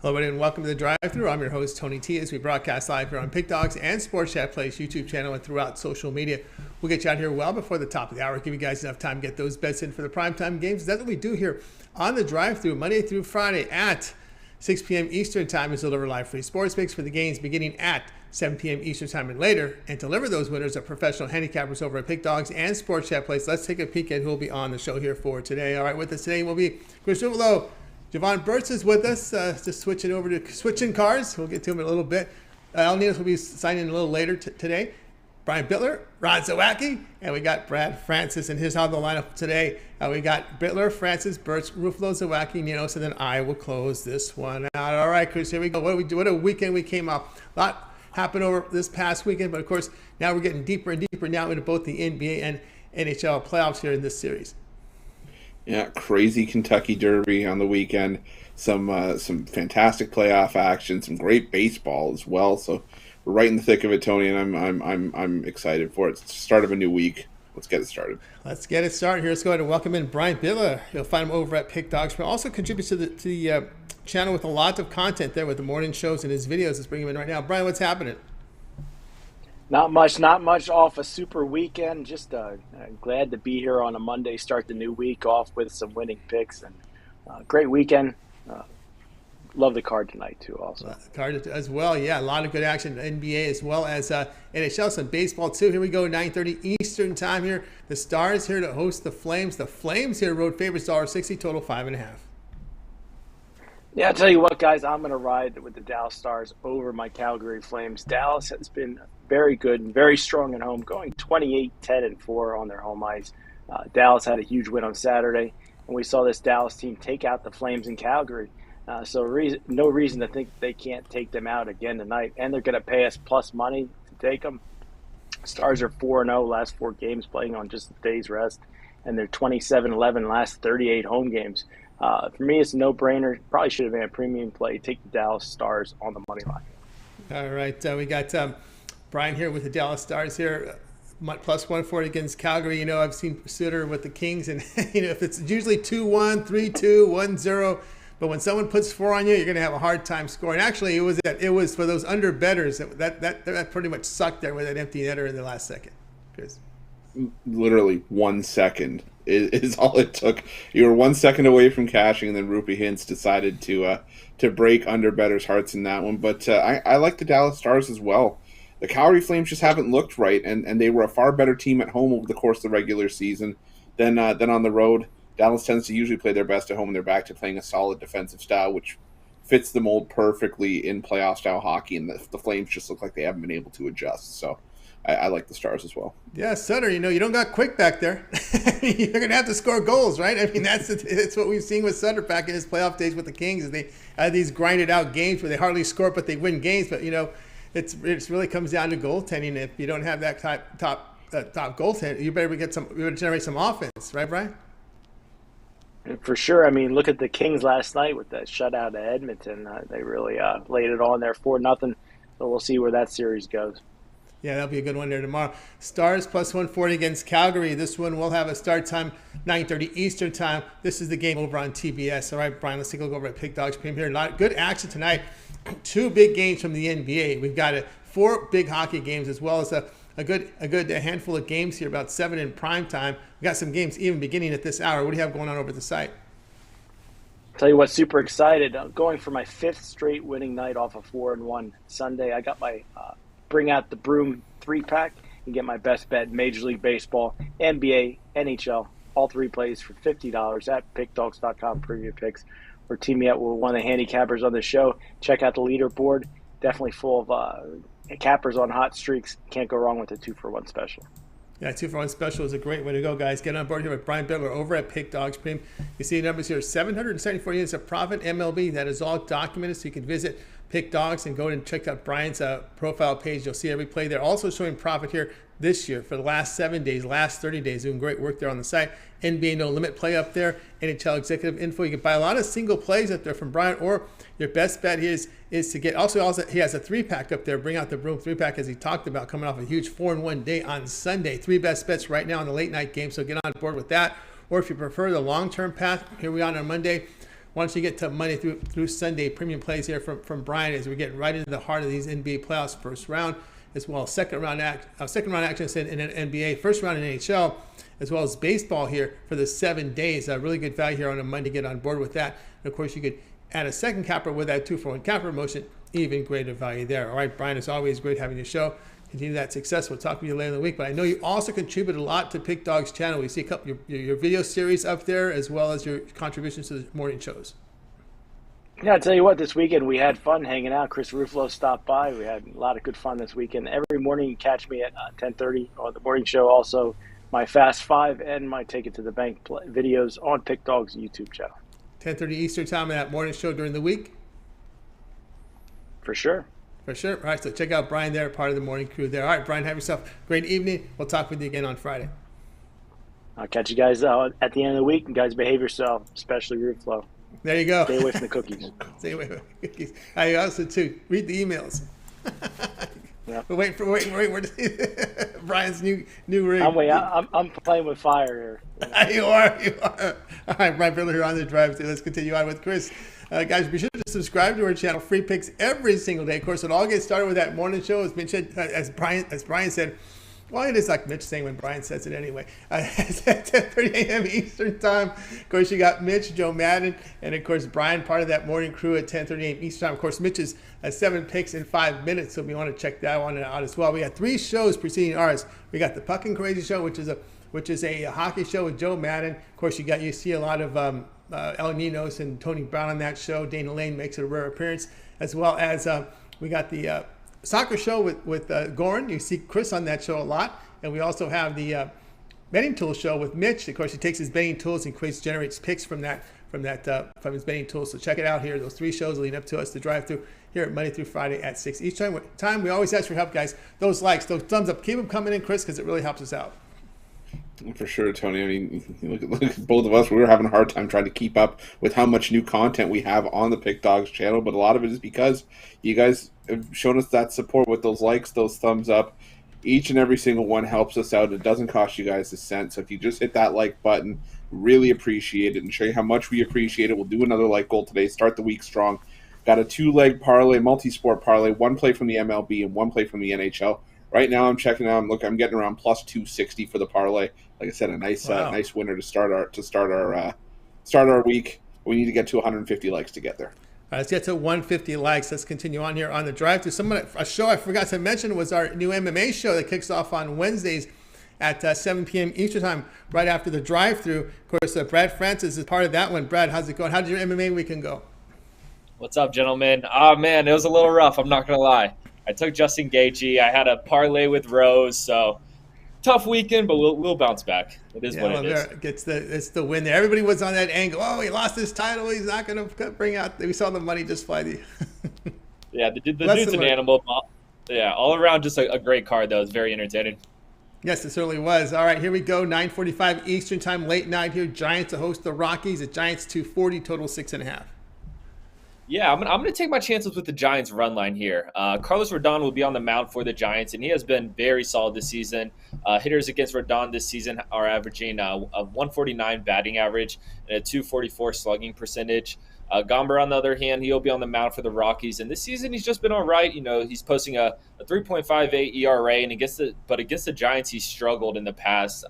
Hello, everybody, and welcome to the Drive-Thru. I'm your host, Tony T, as we broadcast live here on Pick Dogs and Sports Chat Place YouTube channel and throughout social media. We'll get you out here well before the top of the hour, give you guys enough time to get those bets in for the primetime games. That's what we do here on the Drive-Thru, Monday through Friday at 6 p.m. Eastern Time. Is deliver live free sports picks for the games beginning at 7 p.m. Eastern Time and later, and deliver those winners of professional handicappers over at Pick Dogs and Sports Chat Place. Let's take a peek at who will be on the show here for today. All right, with us today will be Chris Ruffolo. Jovan Burts is with us, just switching cars. We'll get to him in a little bit. Ninos will be signing a little later today. Brian Bitler, Zawacky, and we got Brad Francis and his on the lineup today. We got Bitler, Francis, Burts, Ruffolo, Zawacky, Ninos, and then I will close this one out. All right, Chris, here we go. What a weekend we came up. A lot happened over this past weekend, but of course, now we're getting deeper and deeper now into both the NBA and NHL playoffs here in this series. Yeah, crazy Kentucky Derby on the weekend. Some fantastic playoff action, some great baseball as well. So we're right in the thick of it, Tony, and I'm excited for it. It's the start of a new week. Let's get it started. Let's get it started here. Let's go ahead and welcome in Brian Bitler. You'll find him over at Pick Dogs, but also contributes to the channel with a lot of content there with the morning shows and his videos. Let's bring him in right now. Brian, what's happening? Not much off a super weekend. Just glad to be here on a Monday, start the new week off with some winning picks, and great weekend. Love the card tonight too also. Card as well, yeah, a lot of good action in NBA as well as NHL, some baseball too. Here we go, 9:30 Eastern time here. The Stars here to host the Flames. The Flames here road favorites, $1.60, total 5.5. Yeah, I'll tell you what, guys, I'm going to ride with the Dallas Stars over my Calgary Flames. Dallas has been very good and very strong at home, going 28-10-4 on their home ice. Dallas had a huge win on Saturday, and we saw this Dallas team take out the Flames in Calgary. No reason to think they can't take them out again tonight, and they're going to pay us plus money to take them. Stars are 4-0 last 4 games playing on just a day's rest, and they're 27-11 last 38 home games. For me, it's a no-brainer. Probably should have been a premium play. Take the Dallas Stars on the money line. All right, we got Brian here with the Dallas Stars here, plus 140 against Calgary. You know, I've seen Sutter with the Kings, and you know, if it's usually 2-1, 3-2, 1-0, but when someone puts 4 on you, you're going to have a hard time scoring. Actually, it was for those under bettors that pretty much sucked there with that empty netter in the last second. Chris. Literally 1 second is all it took. You were 1 second away from cashing, and then Rupee Hintz decided to break under bettors' hearts in that one. But I like the Dallas Stars as well. The Calgary Flames just haven't looked right, and they were a far better team at home over the course of the regular season than on the road. Dallas tends to usually play their best at home, and they're back to playing a solid defensive style, which fits the mold perfectly in playoff-style hockey, and the Flames just look like they haven't been able to adjust. So I like the Stars as well. Yeah, Sutter, you know, you don't got quick back there. You're going to have to score goals, right? I mean, that's what we've seen with Sutter back in his playoff days with the Kings. Is they had these grinded-out games where they hardly score, but they win games. But, you know, it really comes down to goaltending. If you don't have that top goaltender, you better generate some offense, right, Brian? For sure. I mean, look at the Kings last night with that shutout at Edmonton. They really laid it on there 4-0. So we'll see where that series goes. Yeah, that'll be a good one there tomorrow. Stars plus 140 against Calgary. This one will have a start time 9:30 Eastern time. This is the game over on TBS. All right, Brian, let's take a look over at Pick Dogs Premium here. A lot of good action tonight. 2 big games from the NBA. We've got 4 big hockey games as well as a good handful of games here, about 7 in prime time. We got some games even beginning at this hour. What do you have going on over at the site? Tell you what, super excited. I'm going for my 5th straight winning night off a 4-1 Sunday. I got my bring out the broom 3-pack and get my best bet Major League Baseball, NBA, NHL, all 3 plays for $50 at pickdogs.com preview picks. Or team me up with one of the handicappers on the show. Check out the leaderboard. Definitely full of cappers on hot streaks. Can't go wrong with a 2-for-1 special. Yeah, 2-for-1 special is a great way to go, guys. Get on board here with Brian Bitler over at Pick Dogs Premium. You see the numbers here, 774 units of profit, MLB. That is all documented, so you can visit Pick Dogs and go and check out Brian's profile page. You'll see every play there. Also showing profit here this year for the last 7 days, last 30 days. Doing great work there on the site. NBA No Limit play up there. NHL executive info. You can buy a lot of single plays up there from Brian, or your best bet is to get. Also, he has a 3-pack up there. Bring out the broom 3-pack as he talked about, coming off a huge 4-1 day on Sunday. 3 best bets right now on the late night game. So get on board with that. Or if you prefer the long-term path, here we are on Monday. Why don't you get to Monday through Sunday premium plays here from Brian as we're getting right into the heart of these NBA playoffs, first round, as well as second round action in an NBA, first round in NHL, as well as baseball here for the 7 days. Really good value here on a Monday. Get on board with that. And of course, you could add a second capper with that 2-for-1 capper promotion. Even greater value there. All right, Brian, it's always great having your show. Continue that success. We'll talk with you later in the week. But I know you also contribute a lot to Pick Dog's channel. We see a couple your video series up there, as well as your contributions to the morning shows. Yeah, I'll tell you what, this weekend we had fun hanging out. Chris Ruffolo stopped by. We had a lot of good fun this weekend. Every morning you catch me at 10:30 on the morning show. Also, my Fast Five and my Take It to the Bank videos on Pick Dog's YouTube channel. 10:30 Eastern time in that morning show during the week? For sure. For sure. All right, so check out Brian there, part of the morning crew there. All right, Brian, have yourself a great evening. We'll talk with you again on Friday. I'll catch you guys at the end of the week. And guys, behave yourself, especially Ruffolo. There you go. Stay away from the cookies. Stay away from the cookies. I also, too, read the emails. Yeah. Wait. Brian's new rig. I'm playing with fire here. You are. All right, Brian Bitler here on the drive. Let's continue on with Chris. Guys, be sure to subscribe to our channel. Free picks every single day. Of course, it all gets started with that morning show, as Brian said. Well, it is like Mitch saying when Brian says it anyway. It's at 10:30 a.m. Eastern time. Of course, you got Mitch, Joe Madden, and of course, Brian, part of that morning crew at 10:30 a.m. Eastern time. Of course, Mitch is 7 picks in 5 minutes, so if you want to check that one out as well. We got 3 shows preceding ours. We got the Puck and Crazy Show, which is a hockey show with Joe Madden. Of course, you see a lot of Ninos and Tony Brown on that show. Dana Lane makes a rare appearance, as well as we got the soccer show with Goran. You see Chris on that show a lot. And we also have the betting tool show with Mitch. Of course, he takes his betting tools and generates picks from his betting tools. So check it out here. Those 3 shows leading up to us to drive through here at Monday through Friday at 6 each time. We always ask for help, guys. Those likes, those thumbs up, keep them coming in, Chris, because it really helps us out. For sure, Tony. I mean, look at both of us. We were having a hard time trying to keep up with how much new content we have on the Pick Dogs channel, but a lot of it is because you guys have shown us that support with those likes, those thumbs up. Each and every single one helps us out. It doesn't cost you guys a cent. So if you just hit that like button, really appreciate it and show you how much we appreciate it. We'll do another like goal today. Start the week strong. Got a 2-leg parlay, multi-sport parlay, 1 play from the MLB and 1 play from the NHL. Right now, I'm checking out. I'm getting around plus 260 for the parlay. Like I said, a nice winner to start our week. We need to get to 150 likes to get there. All right, let's get to 150 likes. Let's continue on here on the drive through. A show I forgot to mention was our new MMA show that kicks off on Wednesdays at 7 p.m. Eastern time, right after the drive through. Of course, Brad Francis is part of that one. Brad, how's it going? How did your MMA weekend go? What's up, gentlemen? Oh man, it was a little rough. I'm not gonna lie. I took Justin Gaethje. I had a parlay with Rose, so tough weekend, but we'll bounce back. It is what it is. It's the win there. Everybody was on that angle. Oh, he lost his title. He's not going to bring out. We saw the money just fly. Yeah, the dude's an animal. Yeah, all around just a great card, though. It's very entertaining. Yes, it certainly was. All right, here we go. 9:45 Eastern time, late night here. Giants to host the Rockies. The Giants 240, total 6.5. Yeah, I'm going to take my chances with the Giants run line here. Carlos Rodon will be on the mound for the Giants, and he has been very solid this season. Hitters against Rodon this season are averaging a 149 batting average and a 244 slugging percentage. Gomber, on the other hand, he'll be on the mound for the Rockies, and this season he's just been all right. You know, he's posting a 3.58 ERA, and against the Giants he's struggled in the past.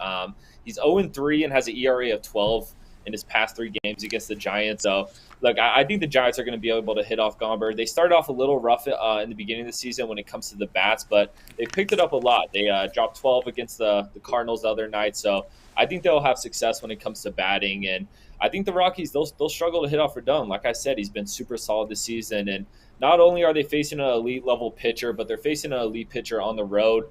He's 0-3 and has an ERA of 12 in his past 3 games against the Giants. So, look, I think the Giants are going to be able to hit off Gomber. They started off a little rough in the beginning of the season when it comes to the bats, but they picked it up a lot. They dropped 12 against the Cardinals the other night. So I think they'll have success when it comes to batting. And I think the Rockies, they'll struggle to hit off Rodon. Like I said, he's been super solid this season. And not only are they facing an elite-level pitcher, but they're facing an elite pitcher on the road,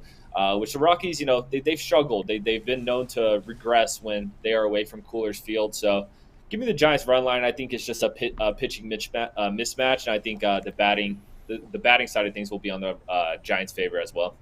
which the Rockies, you know, they've struggled. They've been known to regress when they are away from Coors Field. So give me the Giants run line. I think it's just a pitching mismatch, and I think the batting side of things will be on the Giants' favor as well.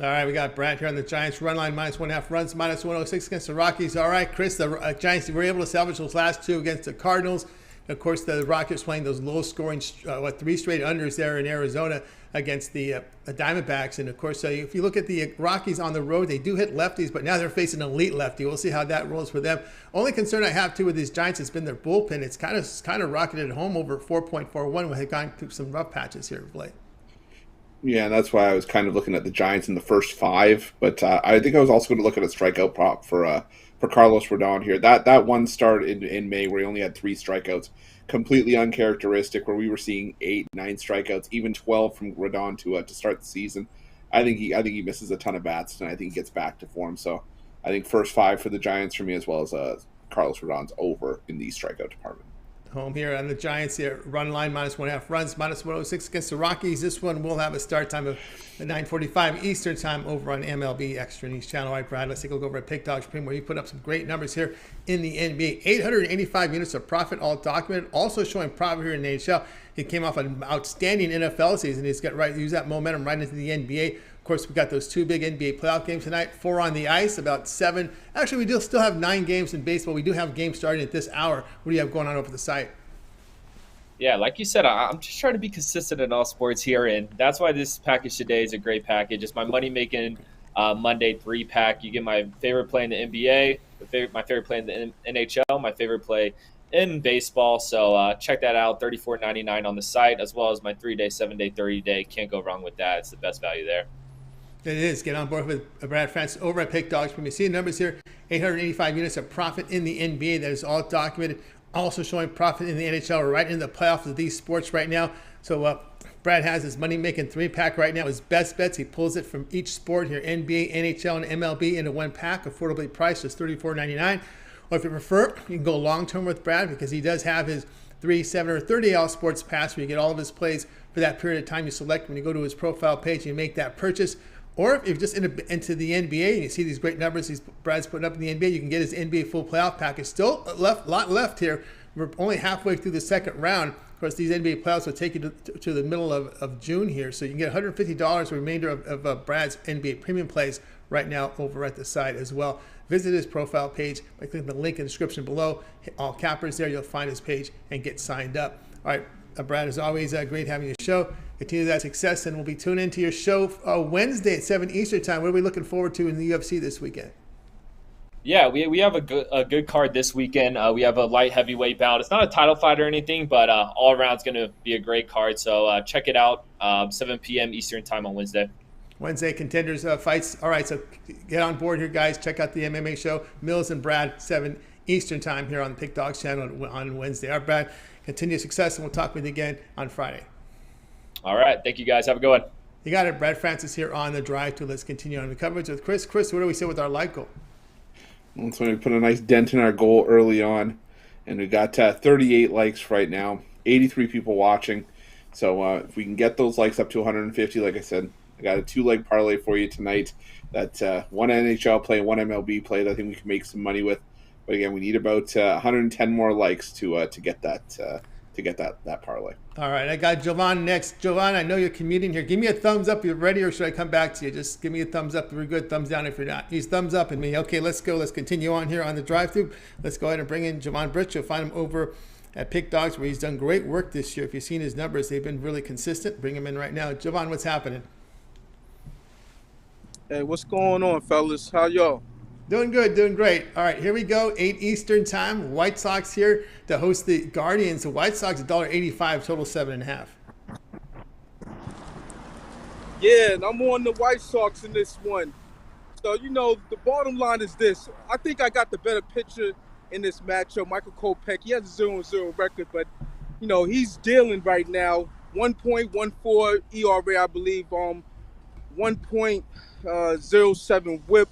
All right, we got Brad here on the Giants run line, -1.5 runs, -106 against the Rockies. All right, Chris, the Giants were able to salvage those last 2 against the Cardinals. Of course, the Rockets playing those low-scoring, 3 straight unders there in Arizona against the Diamondbacks. And, of course, if you look at the Rockies on the road, they do hit lefties, but now they're facing an elite lefty. We'll see how that rolls for them. Only concern I have, too, with these Giants has been their bullpen. It's kind of rocketed home over 4.41 when they've gone through some rough patches here of late. Yeah, and that's why I was kind of looking at the Giants in the first 5. But I think I was also going to look at a strikeout prop for Carlos Rodon here. That one start in May where he only had 3 strikeouts, completely uncharacteristic, where we were seeing 8, 9 strikeouts, even 12 from Rodon to start the season. I think he misses a ton of bats, and I think he gets back to form. So I think first 5 for the Giants for me, as well as Carlos Rodon's over in the strikeout department. Home here on the Giants here. Run line -1.5 runs, -106 against the Rockies. This one will have a start time of 9:45 Eastern time over on MLB Extra News Channel. All right, Brad, let's take a look over at Pick Dogs Premium, where you put up some great numbers here in the NBA. 885 units of profit, all documented. Also showing profit here in the NHL. He came off an outstanding NFL season. He's got use that momentum right into the NBA. Of course, we got those 2 big NBA playoff games tonight, 4 on the ice, about 7. Actually, we do still have 9 games in baseball. We do have games starting at this hour. What do you have going on over the site? Yeah, like you said, I'm just trying to be consistent in all sports here, and that's why this package today is a great package. It's my money-making Monday 3-pack. You get my favorite play in the NBA, my favorite play in the NHL, my favorite play in baseball. So check that out, $34.99 on the site, as well as my 3-day, 7-day, 30-day. Can't go wrong with that. It's the best value there. It is. Get on board with Brad Francis over at Pick Dogs. When you see the numbers here, 885 units of profit in the NBA. That is all documented. Also showing profit in the NHL. We're right in the playoffs of these sports right now. So Brad has his money-making 3-pack right now. His best bets, he pulls it from each sport here, NBA, NHL, and MLB into one pack, affordably priced, just $34.99. Or if you prefer, you can go long-term with Brad because he does have his 3, 7, or 30 all sports pass where you get all of his plays for that period of time you select when you go to his profile page and you make that purchase. Or if you're just into the NBA and you see these great numbers Brad's putting up in the NBA, you can get his NBA full playoff package. Still a lot left here. We're only halfway through the second round. Of course, these NBA playoffs will take you to the middle of June here. So you can get $150 the remainder of Brad's NBA premium plays right now over at the site as well. Visit his profile page by clicking the link in the description below. Hit all cappers there. You'll find his page and get signed up. All right, Brad, as always, great having your show. Continue that success, and we'll be tuning into your show Wednesday at 7 Eastern time. What are we looking forward to in the UFC this weekend? Yeah, we have a good card this weekend. We have a light heavyweight bout. It's not a title fight or anything, but all around it's going to be a great card. So check it out, 7 p.m. Eastern time on Wednesday. Wednesday contenders fights. All right, so get on board here, guys. Check out the MMA show. Mills and Brad, 7 Eastern time here on the Pick Dogs channel on Wednesday. All right, Brad, continue success, and we'll talk with you again on Friday. All right. Thank you, guys. Have a good one. You got it. Brad Francis here on the drive to. Let's continue on the coverage with Chris. Chris, what do we say with our like goal? Well, so we put a nice dent in our goal early on, and we got 38 likes right now, 83 people watching. So if we can get those likes up to 150, like I said, I got a 2-leg parlay for you tonight. That one NHL play, one MLB play that I think we can make some money with. But again, we need about 110 more likes to get that parlay. All right, I got Jovan next. Jovan, I know you're commuting here. Give me a thumbs up if you're ready, or should I come back to you? Just give me a thumbs up if you're good, thumbs down if you're not. He's thumbs up in me. Okay, let's go. Let's continue on here on the drive-thru. Let's go ahead and bring in Jovan Burts. You'll find him over at Pick Dogs, where he's done great work this year. If you've seen his numbers, they've been really consistent. Bring him in right now. Jovan, what's happening? Hey, what's going on, fellas? How y'all? Doing good, doing great. All right, here we go. 8 Eastern time. White Sox here to host the Guardians. The White Sox $1.85, total 7.5. Yeah, and I'm on the White Sox in this one. So, the bottom line is this. I think I got the better pitcher in this matchup, Michael Kopech. He has a 0-0 record, but, he's dealing right now. 1.14 ERA, I believe, 1.07 whip.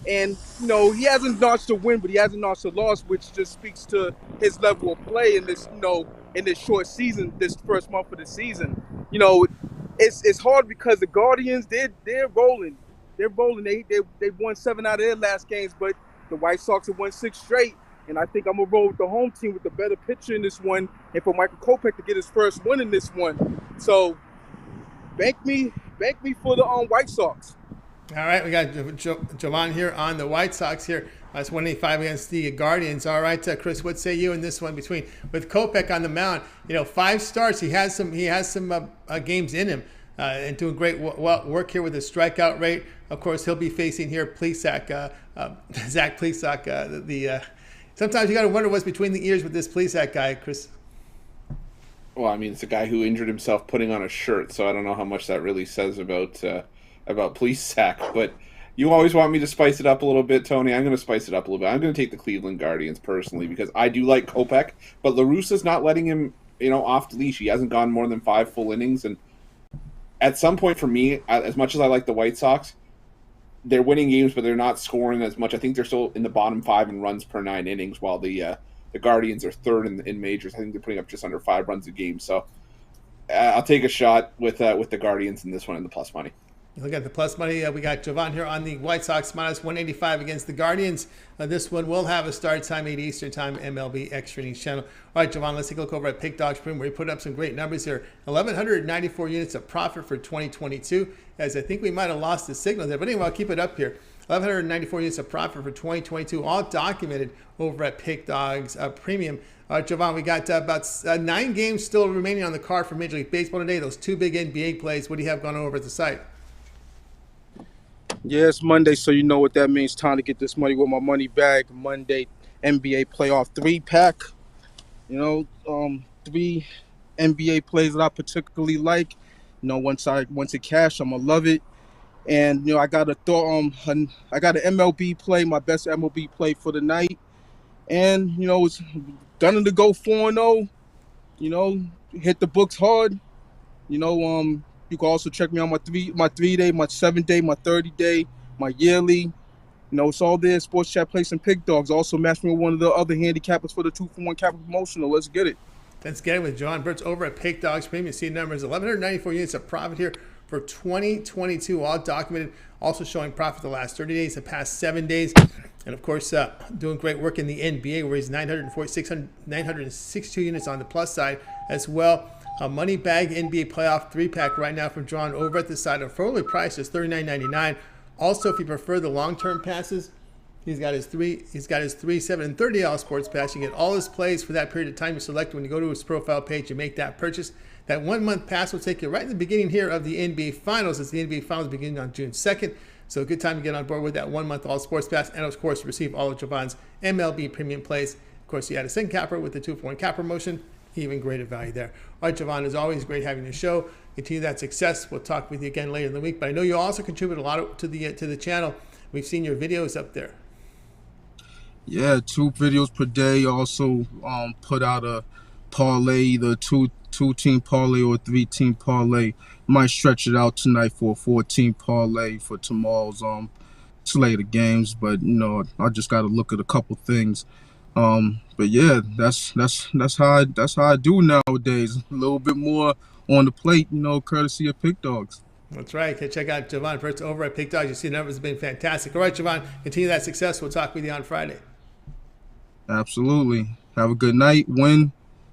And, he hasn't notched a win, but he hasn't notched a loss, which just speaks to his level of play in this, in this short season, this first month of the season. It's hard because the Guardians, they're rolling. They're rolling. They won 7 out of their last games, but the White Sox have won 6 straight. And I think I'm going to roll with the home team with the better pitcher in this one, and for Michael Kopech to get his first win in this one. So bank me for the White Sox. All right, we got Jovan here on the White Sox here. It's 185 against the Guardians. All right, Chris, what say you in this one with Kopech on the mound? 5 starts. He has some games in him and doing great work here with his strikeout rate. Of course, he'll be facing here Plesac, Zach Plesac. Sometimes you got to wonder what's between the ears with this Plesac guy, Chris. Well, I mean, it's a guy who injured himself putting on a shirt, so I don't know how much that really says about Plesac. But you always want me to spice it up a little bit, Tony. I'm going to spice it up a little bit. I'm going to take the Cleveland Guardians personally because I do like Kopech, but La Russa's not letting him, off the leash. He hasn't gone more than 5 full innings, and at some point for me, as much as I like the White Sox, they're winning games, but they're not scoring as much. I think they're still in the bottom 5 in runs per 9 innings, while the Guardians are third in majors. I think they're putting up just under 5 runs a game. So I'll take a shot with the Guardians in this one in the plus money. You look at the plus money. We got Jovan here on the White Sox minus 185 against the Guardians. This one will have a start time 8 Eastern time, MLB Extra Innings channel. All right, Jovan, let's take a look over at Pick Dogs Premium, where he put up some great numbers here. 1,194 units of profit for 2022, as I think we might have lost the signal there. But anyway, I'll keep it up here. 1,194 units of profit for 2022, all documented over at Pick Dogs Premium. All right, Jovan, we got about 9 games still remaining on the card for Major League Baseball today. Those 2 big NBA plays. What do you have going over at the site? Yeah, it's Monday, so you know what that means. Time to get this money with my money bag. Monday NBA playoff 3-pack. 3 NBA plays that I particularly like. Once it cash, I'm gonna love it. And I got an MLB play, my best MLB play for the night. And it's done to go 4-0. Hit the books hard. You can also check me on my 3-day, my 7-day, my 30-day, my yearly. It's all there. Sports Chat Place and Pick Dogs. Also match me with one of the other handicappers for the 2-for-1 capital promotional. Let's get it. Let's get it with Jovan Burts over at Pick Dogs Premium. See numbers 1,194 units of profit here for 2022, all documented. Also showing profit the last 30 days, the past 7 days. And of course, doing great work in the NBA, where he's 962 units on the plus side as well. A money bag NBA playoff 3-pack right now from John over at the side of fairly price is $39.99. Also, if you prefer the long-term passes, he's got his 3, 7, and 30 sports pass. You get all his plays for that period of time you select when you go to his profile page. You make that purchase. That 1-month pass will take you right in the beginning here of the NBA Finals, as the NBA Finals beginning on June 2nd. So a good time to get on board with that 1-month all sports pass, and of course receive all of Jovan's MLB premium plays. Of course, you had a sin capper with the 2-for-1 cap promotion. Even greater value there. All right, Jovan, as always, great having the show. Continue that success. We'll talk with you again later in the week. But I know you also contribute a lot to the channel. We've seen your videos up there. Yeah, 2 videos per day. Also put out a parlay, either 2-team parlay or a 3-team parlay. Might stretch it out tonight for a 4-team parlay for tomorrow's slate of games. But I just got to look at a couple things. But yeah, that's how I do nowadays. A little bit more on the plate, courtesy of Pick Dogs. That's right. Okay, check out Jovan Burts over at Pick Dogs. You see the numbers have been fantastic. All right, Jovan, continue that success. We'll talk with you on Friday. Absolutely. Have a good night. Win.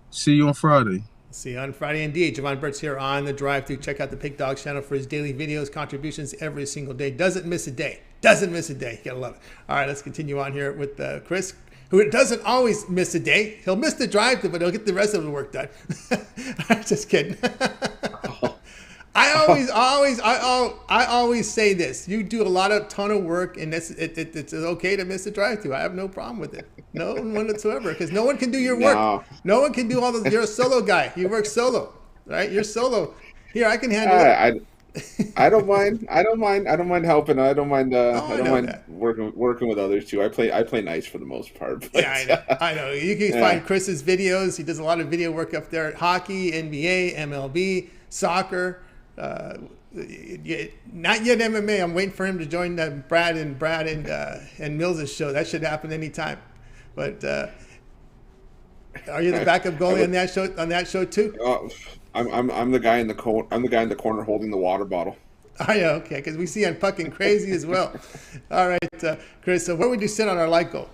See you on Friday. See you on Friday indeed. Jovan Burts here on the drive-thru. Check out the Pick Dogs channel for his daily videos, contributions every single day. Doesn't miss a day. You gotta love it. All right, let's continue on here with Chris, who doesn't always miss a day. He'll miss the drive-thru, but he'll get the rest of the work done. I'm just kidding. I always say this. You do a ton of work, and it's okay to miss a drive-thru. I have no problem with it. No one whatsoever, because no one can do your work. No one can do all the. You're a solo guy. You work solo, right? You're solo. Here, I can handle it. I don't mind. I don't mind helping. I don't mind. I don't mind working with others too. I play nice for the most part. But, yeah, I know. You can find Chris's videos. He does a lot of video work up there. Hockey, NBA, MLB, soccer. Not yet MMA. I'm waiting for him to join Brad and Mills' show. That should happen anytime. But are you the backup goalie on that show too? I'm the guy in the corner. I'm the guy in the corner holding the water bottle. Oh yeah, okay. Because we see on Pucking Crazy as well. All right, Chris. So where would you sit on our light goal?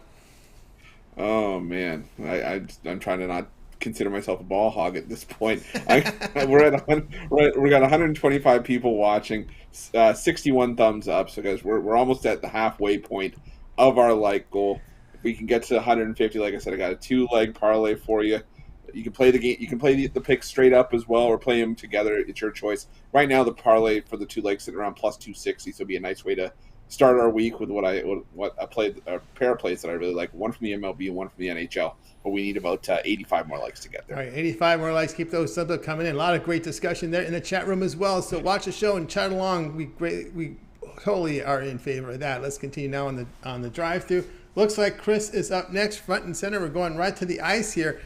Oh man, I'm trying to not consider myself a ball hog at this point. We got 125 people watching, 61 thumbs up. So guys, we're almost at the halfway point of our like goal. If we can get to 150, like I said, I got a 2-leg parlay for you. You can play the game. You can play the picks straight up as well, or play them together. It's your choice. Right now, the parlay for the 2 legs sitting around plus 260, so it'd be a nice way to start our week with a pair of plays that I really like. One from the MLB and one from the NHL. But we need about 85 more likes to get there. All right, 85 more likes. Keep those subs coming in. A lot of great discussion there in the chat room as well. So watch the show and chat along. We totally are in favor of that. Let's continue now on the drive-through. Looks like Chris is up next, front and center. We're going right to the ice here.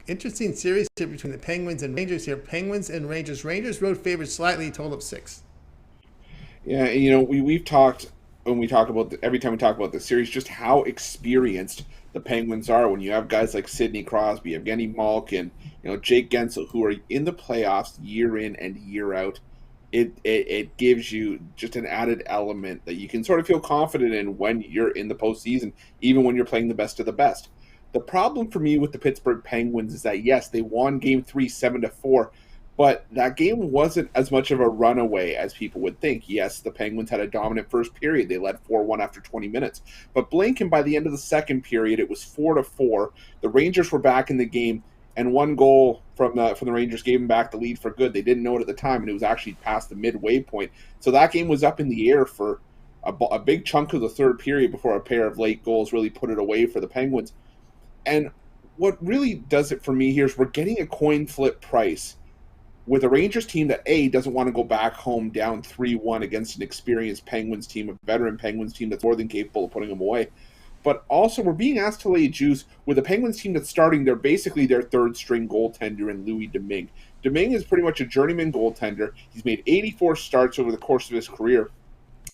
Interesting series here between the Penguins and Rangers here. Penguins and Rangers. Rangers road favored slightly, total of 6. Yeah, you know, we've talked when we talk about every time we talk about the series, just how experienced the Penguins are. When you have guys like Sidney Crosby, Evgeny Malkin, Jake Gensel, who are in the playoffs year in and year out, it gives you just an added element that you can sort of feel confident in when you're in the postseason, even when you're playing the best of the best. The problem for me with the Pittsburgh Penguins is that, yes, they won Game 3 7-4, but that game wasn't as much of a runaway as people would think. Yes, the Penguins had a dominant first period. They led 4-1 after 20 minutes. But blink, and by the end of the second period, it was 4-4. The Rangers were back in the game, and one goal from the Rangers gave them back the lead for good. They didn't know it at the time, and it was actually past the midway point. So that game was up in the air for a big chunk of the third period before a pair of late goals really put it away for the Penguins. And what really does it for me here is we're getting a coin flip price with a Rangers team that, A, doesn't want to go back home down 3-1 against an experienced Penguins team, a veteran Penguins team that's more than capable of putting them away. But also, we're being asked to lay juice with a Penguins team that's starting basically their third-string goaltender in Louis Domingue. Domingue is pretty much a journeyman goaltender. He's made 84 starts over the course of his career.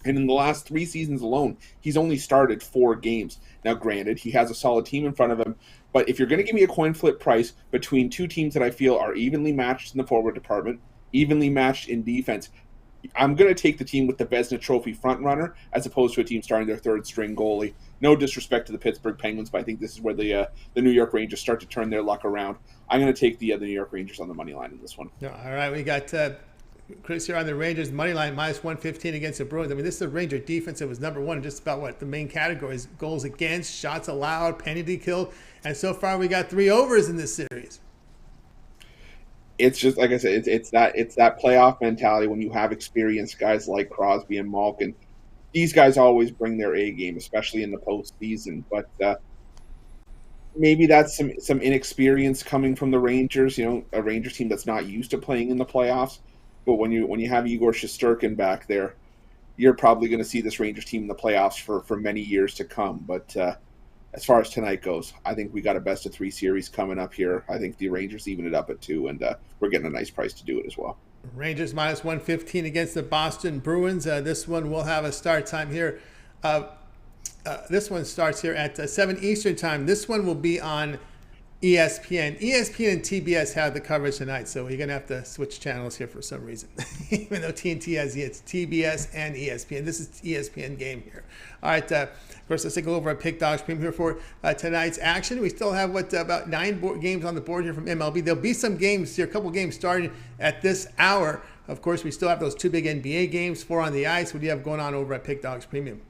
And in the last 3 seasons alone, he's only started 4 games. Now, granted, he has a solid team in front of him, but if you're going to give me a coin flip price between 2 teams that I feel are evenly matched in the forward department, evenly matched in defense, I'm going to take the team with the Vezina Trophy front runner as opposed to a team starting their third-string goalie. No disrespect to the Pittsburgh Penguins, but I think this is where the New York Rangers start to turn their luck around. I'm going to take the New York Rangers on the money line in this one. All right, we got Chris here on the Rangers money line minus 115 against the Bruins. I mean, this is a Ranger defense that was number one in just about what the main categories: goals against, shots allowed, penalty kill, and so far we got 3 overs in this series. It's just like I said, it's that playoff mentality when you have experienced guys like Crosby and Malkin. These guys always bring their A game, especially in the postseason. But maybe that's some inexperience coming from the Rangers. A Rangers team that's not used to playing in the playoffs. But when you have Igor Shesterkin back there, you're probably going to see this Rangers team in the playoffs for many years to come. But as far as tonight goes, I think we got a best-of-3 series coming up here. I think the Rangers even it up at 2, and we're getting a nice price to do it as well. Rangers minus 115 against the Boston Bruins. This one will have a start time here. This one starts here at 7 Eastern time. This one will be on ESPN. ESPN and TBS have the coverage tonight, so you're going to have to switch channels here for some reason. Even though TNT has it's TBS and ESPN. This is ESPN game here. All right, first let's take a look over at Pick Dogs Premium here for tonight's action. We still have about 9 games on the board here from MLB. There'll be some games here, a couple games starting at this hour. Of course, we still have those 2 big NBA games, 4 on the ice. What do you have going on over at Pick Dogs Premium?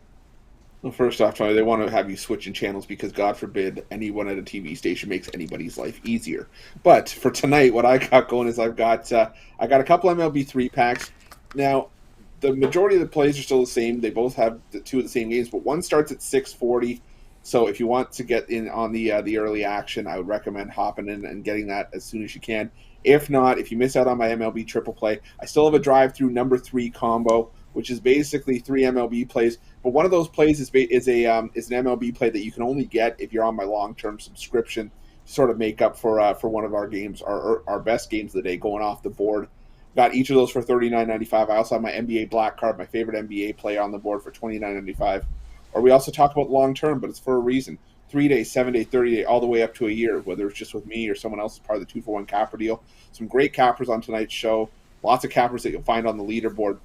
Well, first off, Tony, they want to have you switching channels because, God forbid, anyone at a TV station makes anybody's life easier. But for tonight, what I got going is I got a couple MLB 3-packs. Now, the majority of the plays are still the same. They both have the 2 of the same games, but one starts at 6:40. So if you want to get in on the early action, I would recommend hopping in and getting that as soon as you can. If not, if you miss out on my MLB triple play, I still have a drive-through number 3 combo, which is basically 3 MLB plays. But one of those plays is an MLB play that you can only get if you're on my long-term subscription to sort of make up for one of our games, our best games of the day going off the board. Got each of those for $39.95. I also have my NBA Black Card, my favorite NBA player, on the board for $29.95. Or we also talk about long-term, but it's for a reason. 3-day, 7-day, 30-day, all the way up to a year, whether it's just with me or someone else as part of the 2-for-1 capper deal. Some great cappers on tonight's show. Lots of cappers that you'll find on the leaderboard.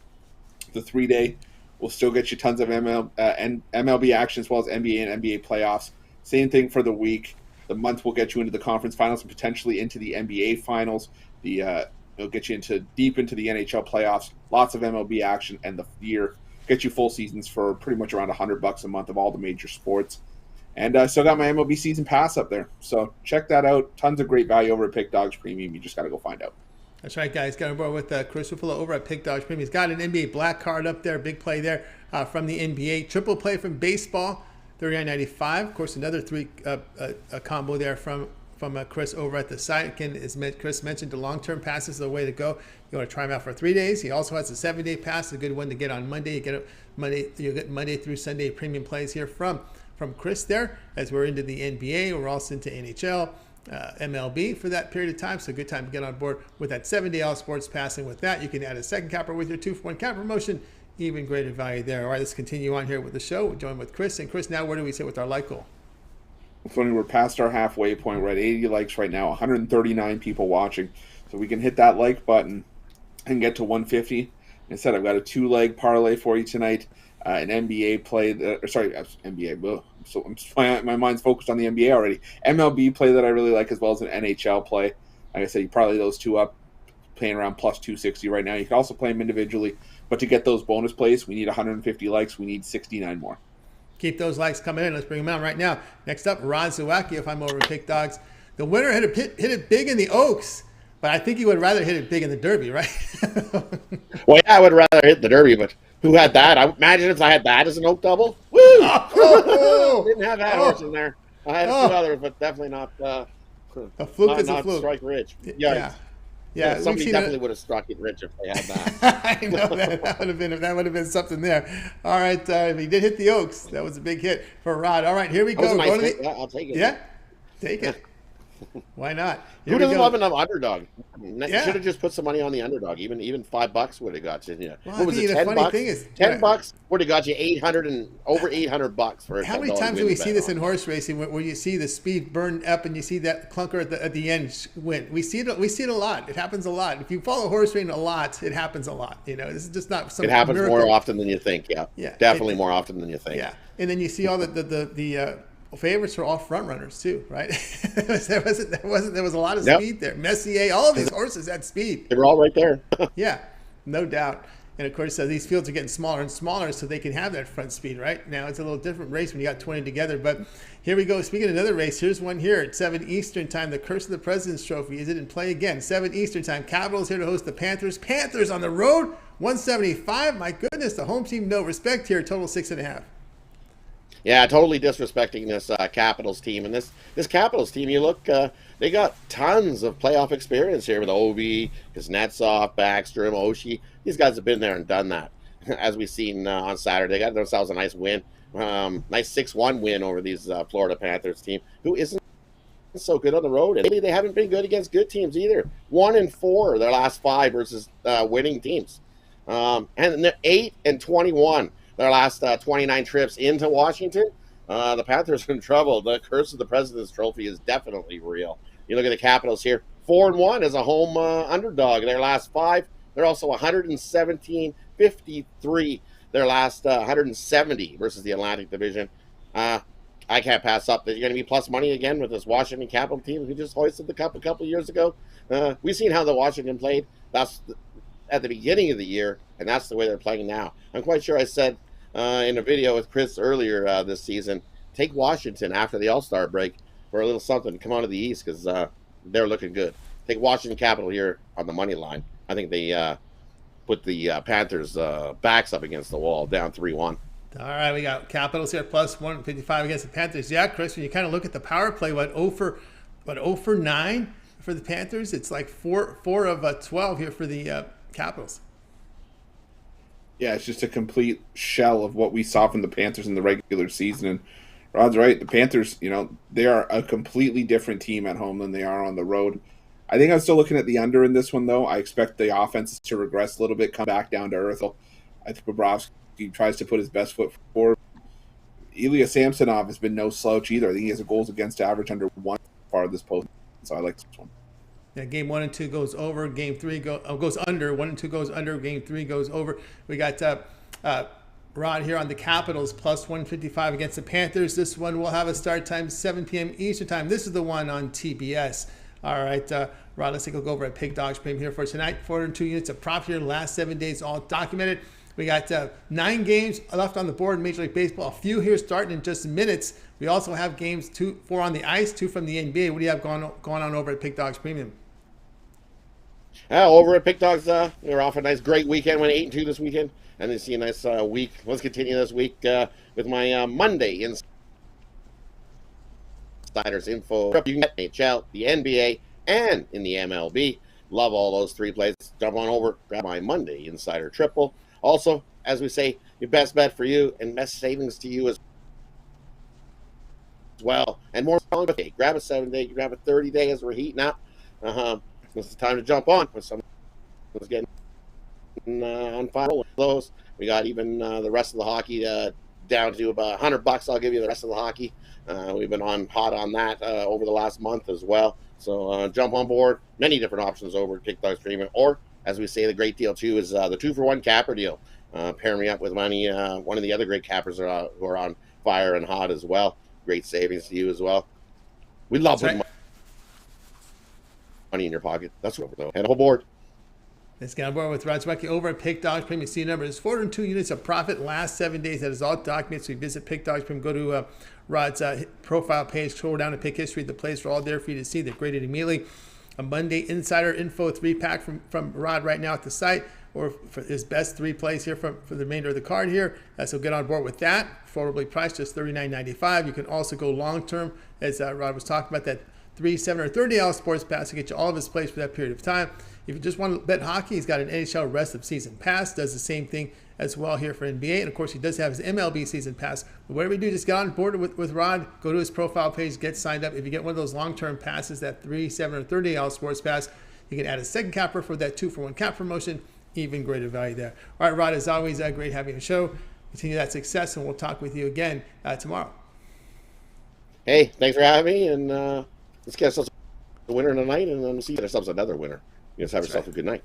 The 3-day will still get you tons of MLB action as well as NBA and NBA playoffs. Same thing for the week. The month will get you into the conference finals and potentially into the NBA finals. It'll get you deep into the NHL playoffs, lots of MLB action, and the year get you full seasons for pretty much around $100 a month of all the major sports. And I still got my MLB season pass up there. So check that out. Tons of great value over at Pick Dogs Premium. You just got to go find out. That's right, guys. Got on board with Chris Ruffolo over at Pick Dogs Premium. He's got an NBA black card up there. Big play there from the NBA. Triple play from baseball, $39.95. Of course, another a combo there from Chris over at the site. Again, as Chris mentioned, the long-term passes are the way to go. You want to try them out for 3 days. He also has a 7-day pass, a good one to get on Monday. You'll get Monday through Sunday premium plays here from Chris there. As we're into the NBA, we're also into NHL, MLB for that period of time. So a good time to get on board with that 7-day all sports passing. With that, you can add a second capper with your 2-for-1 capper promotion. Even greater value there. All right, let's continue on here with the show. We're joined with Chris. And Chris, now where do we sit with our like goal? Funny, we're past our halfway point. We're at 80 likes right now, 139 people watching. So we can hit that like button and get to 150. Instead, I've got a 2-leg parlay for you tonight. An NBA play, NBA. So my mind's focused on the NBA already. MLB play that I really like, as well as an NHL play. Like I said, you parlay those two up, playing around plus 260 right now. You can also play them individually, but to get those bonus plays, we need 150 likes. We need 69 more. Keep those likes coming in. Let's bring them out right now. Next up, Zawacky, if I'm over at Pick Dogs. The winner hit it big in the Oaks, but I think he would rather hit it big in the Derby, right? Well, yeah, I would rather hit the Derby, but who had that? I imagine if I had that as an Oak double. Woo! Didn't have that horse in there. I had a few others, but definitely not. A fluke is a fluke. Strike rich. Yeah, somebody definitely would have struck it rich if they had that. I know that would have been something there. All right, he did hit the Oaks. That was a big hit for Rod. All right, here we go. I'll take it. Yeah, take it. Why not? Who doesn't love an underdog? You should have just put some money on the underdog. Even $5 would have got you. Yeah. Well, what was it? $10 would have got you over $800 for. How many times do we see this in horse racing, where you see the speed burn up and you see that clunker at the end win? We see it. We see it a lot. It happens a lot. If you follow horse racing a lot, it happens a lot. This is just not some. It happens miracle. more often than you think. Yeah. Definitely more often than you think. Yeah, and then you see all the favorites are all front runners too, right? there was a lot of speed there. Messier, all of these horses had speed. They were all right there. Yeah, no doubt. And of course, these fields are getting smaller and smaller, so they can have that front speed. Right now, it's a little different race when you got 20 together. But here we go. Speaking of another race, here's one here at 7 Eastern time. The Curse of the President's Trophy is it in play again? 7 Eastern time. Capitals here to host the Panthers. Panthers on the road, 175. My goodness, the home team no respect here. Total 6.5. Yeah, totally disrespecting this Capitals team. And this Capitals team, you look, they got tons of playoff experience here with Ovi, Kuznetsov, Backstrom, Oshie. These guys have been there and done that. As we've seen on Saturday, they got themselves a nice win. Nice 6-1 win over these Florida Panthers team, who isn't so good on the road. And maybe they haven't been good against good teams either. 1-4 their last 5 versus winning teams. And they're 8-21. Their last 29 trips into Washington. The Panthers are in trouble. The Curse of the President's Trophy is definitely real. You look at the Capitals here, 4-1 as a home underdog. Their last 5, they're also 117-53. Their last 170 versus the Atlantic Division. I can't pass up that you're going to be plus money again with this Washington Capital team who just hoisted the cup a couple of years ago. We've seen how the Washington played. That's at the beginning of the year, and that's the way they're playing now. I'm quite sure I said in a video with Chris earlier this season, take Washington after the All-Star break for a little something to come out of the East because they're looking good. Take Washington Capital here on the money line. I think they put the Panthers' backs up against the wall, down 3-1. All right, we got Capitals here plus 155 against the Panthers. Yeah, Chris, when you kind of look at the power play, 0 for 9 for the Panthers? It's like 4 of 12 here for the Capitals. Yeah, it's just a complete shell of what we saw from the Panthers in the regular season. And Rod's right. The Panthers, they are a completely different team at home than they are on the road. I think I'm still looking at the under in this one, though. I expect the offenses to regress a little bit, come back down to earth. I think Bobrovsky tries to put his best foot forward. Ilya Samsonov has been no slouch either. I think he has a goals against average under 1 far this post. So I like this one. Yeah, game 1 and 2 goes over. Game 3 goes under. 1 and 2 goes under. Game 3 goes over. We got Rod here on the Capitals, plus 155 against the Panthers. This one will have a start time 7 p.m. Eastern time. This is the one on TBS. All right, Rod, let's take a look over at Pig Dogs Premium here for tonight. 402 units of prop here, last 7 days, all documented. We got 9 games left on the board in Major League Baseball. A few here starting in just minutes. We also have games 4 on the ice, 2 from the NBA. What do you have going on over at Pig Dogs Premium? Over at Pick Dogs, we're off a nice, great weekend. Went 8-2 this weekend, and then see a nice week. Let's continue this week with my Monday Insiders info. You can get NHL, the NBA, and in the MLB. Love all those 3 plays. Jump on over, grab my Monday Insider Triple. Also, as we say, your best bet for you and best savings to you as well. And more, grab a 7-day, grab a 30-day as we're heating up. This is time to jump on with some getting on fire with those. We got even the rest of the hockey down to about $100. I'll give you the rest of the hockey. We've been on hot on that over the last month as well. So jump on board. Many different options over at Pick Dogs Premium. Or, as we say, the great deal too is the 2-for-1 capper deal. Pair me up with one of the other great cappers who are on fire and hot as well. Great savings to you as well. We love it. Money in your pocket. That's what we're doing. Head on board. Let's get on board with Zawacky over at Pick Dogs Premium. C number is 402 units of profit last 7 days. That is all documents. So you visit Pick Dogs Premium. Go to Rod's profile page. Scroll down to Pick History. The plays are all there for you to see. They're graded immediately. A Monday Insider Info 3-pack from Rod right now at the site, or for his best 3 plays here for the remainder of the card here. So get on board with that. Affordably priced, just $39.95. You can also go long term, as Rod was talking about, that 3, 7, or 30 sports pass to get you all of his plays for that period of time. If you just want to bet hockey, he's got an NHL rest of season pass. Does the same thing as well here for NBA. And of course, he does have his MLB season pass. But whatever you do, just get on board with Rod. Go to his profile page, get signed up. If you get one of those long-term passes, that 3, 7, or 30 sports pass, you can add a second capper for that 2-for-1 cap promotion. Even greater value there. All right, Rod, as always, great having you on the show. Continue that success, and we'll talk with you again tomorrow. Hey, thanks for having me, and let's get ourselves a winner tonight, and then we'll see ourselves another winner. You guys have yourself a good night.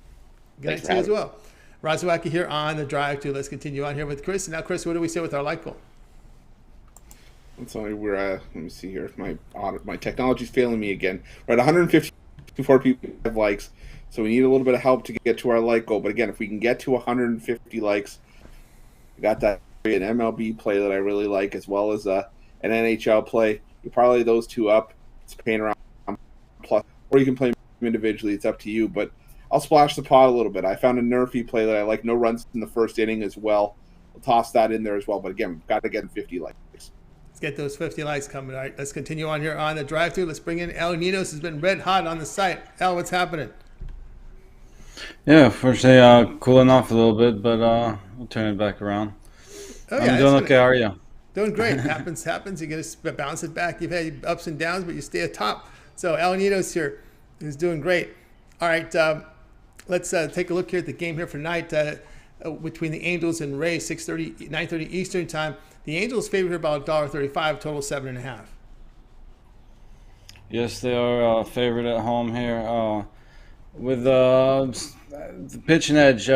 Good night to you as well. Rod Zawacky here on the drive to. Let's continue on here with Chris. And now, Chris, what do we say with our like goal? Sorry, let me see here. My technology's failing me again. We're at 154 people have likes, so we need a little bit of help to get to our like goal. But again, if we can get to 150 likes, we got that an MLB play that I really like, as well as an NHL play. You parlay those 2 up. It's paying around plus, or you can play them individually. It's up to you, but I'll splash the pot a little bit. I found a nerfy play that I like. No runs in the first inning as well. I'll toss that in there as well. But again, we've got to get 50 likes. Let's get those 50 likes coming. All right, let's continue on here on the drive-thru. Let's bring in El Ninos. Has been red hot on the site. El, what's happening? Yeah, first cooling off a little bit, but we'll turn it back around. Oh, yeah, I'm doing okay. How are you? Doing great. happens. You're going to bounce it back. You've had ups and downs, but you stay atop. So El Ninos here is doing great. All right, let's take a look here at the game here for tonight between the Angels and Rays, 6:30, 9:30 Eastern time. The Angels favored here about $1.35, total 7.5. Yes, they are favored at home here. With the pitching edge,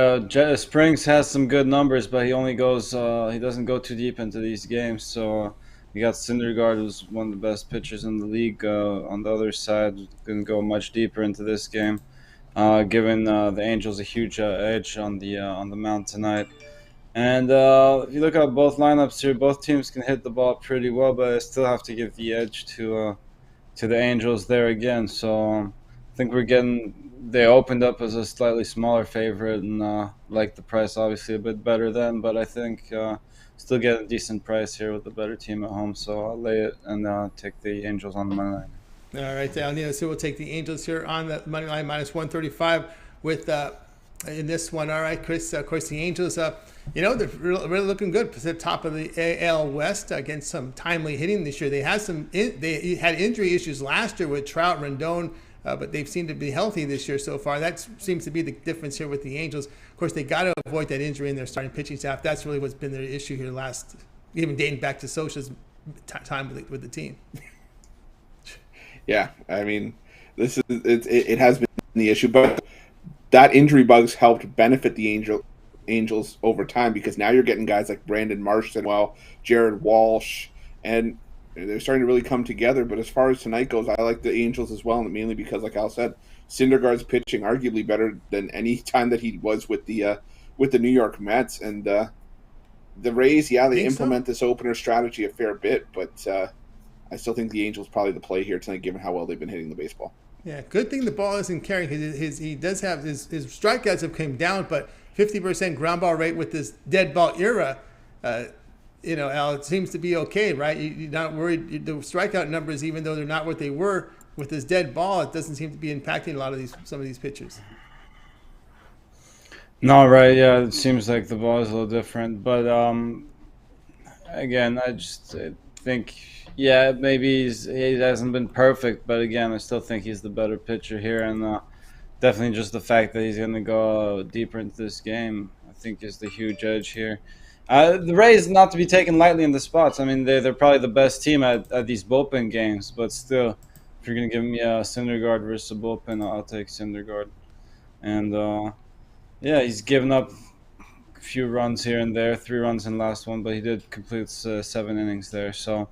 Springs has some good numbers, but he doesn't go too deep into these games. So you got Syndergaard, who's one of the best pitchers in the league. On the other side, couldn't go much deeper into this game, giving the Angels a huge edge on the mound tonight. And if you look at both lineups here, both teams can hit the ball pretty well, but I still have to give the edge to the Angels there again. So I think they opened up as a slightly smaller favorite, and like the price obviously a bit better then, but I think still get a decent price here with the better team at home. So I'll lay it and take the Angels on the money line. All right, Nino, so we'll take the Angels here on the money line, minus 135 with in this one. All right, Chris, of course, the Angels, they're really looking good. At the top of the AL West against some timely hitting this year. They had they had injury issues last year with Trout, Rendon, but they've seemed to be healthy this year so far. That seems to be the difference here with the Angels. Of course, they got to avoid that injury in their starting pitching staff. That's really what's been their issue here even dating back to Socha's time with the team. Yeah, I mean, it has been the issue, but that injury bug's helped benefit the Angels over time, because now you're getting guys like Brandon Marsh, Jared Walsh, and they're starting to really come together. But as far as tonight goes, I like the Angels as well, and mainly because, like Al said, Syndergaard's pitching arguably better than any time that he was with the New York Mets. And the Rays, they implement this opener strategy a fair bit, but I still think the Angels probably the play here tonight, given how well they've been hitting the baseball. Yeah, good thing the ball isn't carrying. He does have his strikeouts have come down, but 50% ground ball rate with this dead ball era. Al, it seems to be okay, right? You're not worried. The strikeout numbers, even though they're not what they were with this dead ball, it doesn't seem to be impacting some of these pitchers. No, right? Yeah, it seems like the ball is a little different, but again, I just think, maybe he hasn't been perfect, but again, I still think he's the better pitcher here, and definitely just the fact that he's going to go deeper into this game, I think, is the huge edge here. The Rays, not to be taken lightly in the spots. I mean, they're probably the best team at these bullpen games, but still, if you're going to give me a Syndergaard versus a bullpen, I'll take Syndergaard. And he's given up a few runs here and there, 3 runs in the last one, but he did complete 7 innings there, so